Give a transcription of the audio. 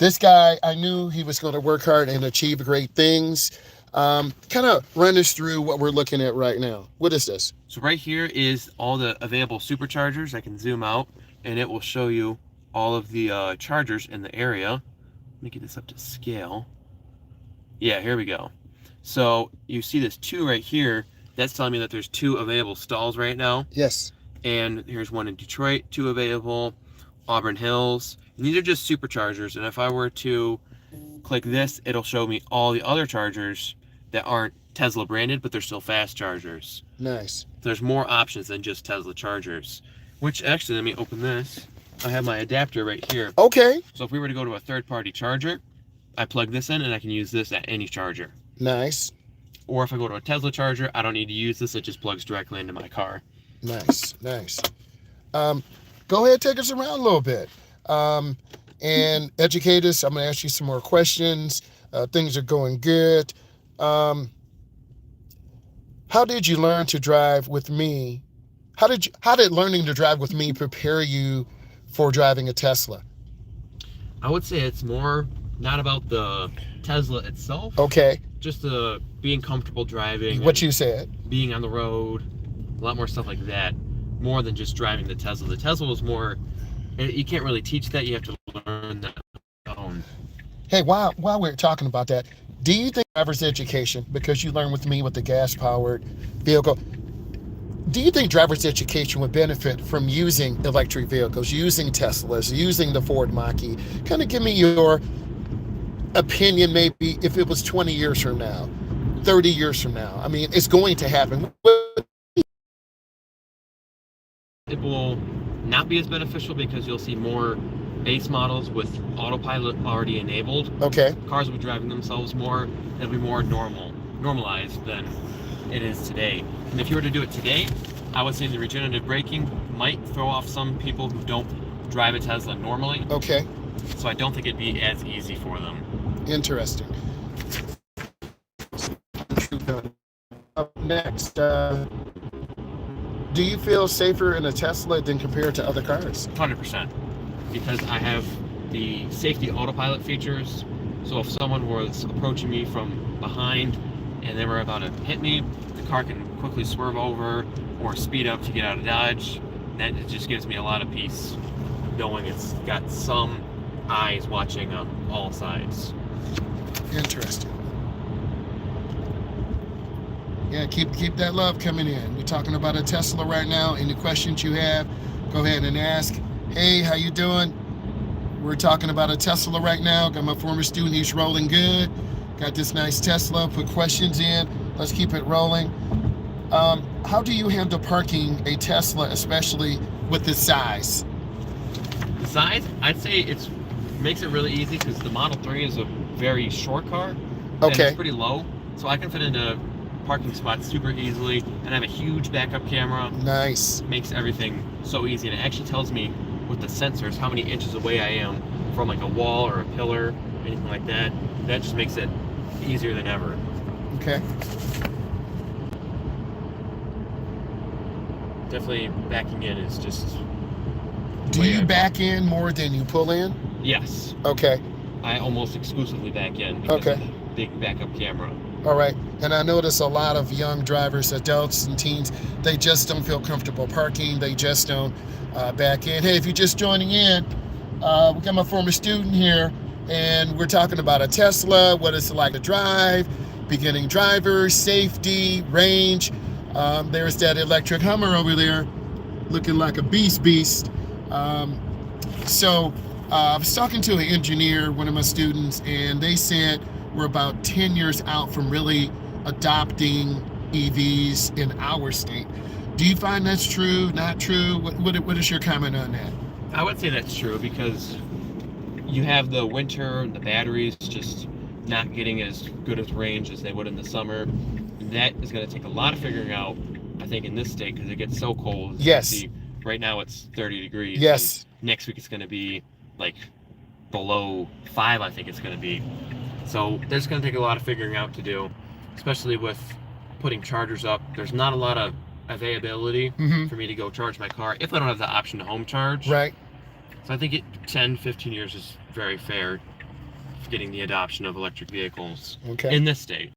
This guy, I knew he was going to work hard and achieve great things. Kind of run us through what we're looking at right now. What is this? So right here is all the available superchargers. I can zoom out and it will show you all of the chargers in the area. Let me get this up to scale. Yeah, here we go. So you see this 2 right here. That's telling me that there's 2 available stalls right now. Yes. And here's one in Detroit, 2 available. Auburn Hills. And these are just superchargers. And if I were to click this, it'll show me all the other chargers that aren't Tesla branded, but they're still fast chargers. Nice. There's more options than just Tesla chargers. Which actually, let me open this. I have my adapter right here. Okay. So if we were to go to a third-party charger, I plug this in and I can use this at any charger. Nice. Or if I go to a Tesla charger, I don't need to use this. It just plugs directly into my car. Nice. Nice. Go ahead, take us around a little bit and educate us. I'm going to ask you some more questions. Things are going good. How did you learn to drive with me? How did learning to drive with me prepare you for driving a Tesla? I would say it's more not about the Tesla itself. Okay. Just the being comfortable driving. What you said. Being on the road. A lot more stuff like that. More than just driving the Tesla. The Tesla was more, you can't really teach that. You have to learn that on your own. Hey, while we're talking about that, do you think driver's education, because you learned with me with the gas-powered vehicle, do you think driver's education would benefit from using electric vehicles, using Teslas, using the Ford Mach-E? Kind of give me your opinion, maybe if it was 20 years from now, 30 years from now. I mean, it's going to happen. It will not be as beneficial because you'll see more base models with autopilot already enabled. Okay. Cars will be driving themselves more. It'll be more normalized than it is today. And if you were to do it today, I would say the regenerative braking might throw off some people who don't drive a Tesla normally. Okay. So I don't think it'd be as easy for them. Interesting. Up next, do you feel safer in a Tesla than compared to other cars? 100%. Because I have the safety autopilot features. So if someone was approaching me from behind and they were about to hit me, the car can quickly swerve over or speed up to get out of dodge. And that just gives me a lot of peace knowing it's got some eyes watching on all sides. Interesting. Yeah, keep that love coming in. We're talking about a Tesla right now. Any questions you have, go ahead and ask. Hey, how you doing? We're talking about a Tesla right now. Got my former student, he's rolling good. Got this nice Tesla, put questions in. Let's keep it rolling. How do you handle parking a Tesla, especially with the size? The size, I'd say it makes it really easy because the Model 3 is a very short car. Okay. It's pretty low, so I can fit into parking spots super easily, and I have a huge backup camera. Nice. Makes everything so easy, and it actually tells me with the sensors how many inches away I am from like a wall or a pillar, anything like that. That just makes it easier than ever. Okay. Definitely backing in is just... Do you back in more than you pull in? Yes. Okay. I almost exclusively back in because of the big backup camera. All right. And I notice a lot of young drivers, adults and teens, they just don't feel comfortable parking. They just don't back in. Hey, if you're just joining in, we got my former student here, and we're talking about a Tesla, what it's like to drive, beginning drivers, safety, range. There's that electric Hummer over there looking like a beast. So I was talking to an engineer, one of my students, and they said we're about 10 years out from really adopting EVs in our state. Do you find that's true, not true? What is your comment on that? I would say that's true because you have the winter, the batteries just not getting as good as range as they would in the summer. That is going to take a lot of figuring out, I think, in this state because it gets so cold. Yes. See, right now it's 30 degrees. Yes. Next week it's going to be like below 5, I think it's going to be. So there's going to take a lot of figuring out to do, especially with putting chargers up. There's not a lot of availability for me to go charge my car if I don't have the option to home charge. Right. So I think 10, 15 years is very fair. getting the adoption of electric vehicles Okay. in this state.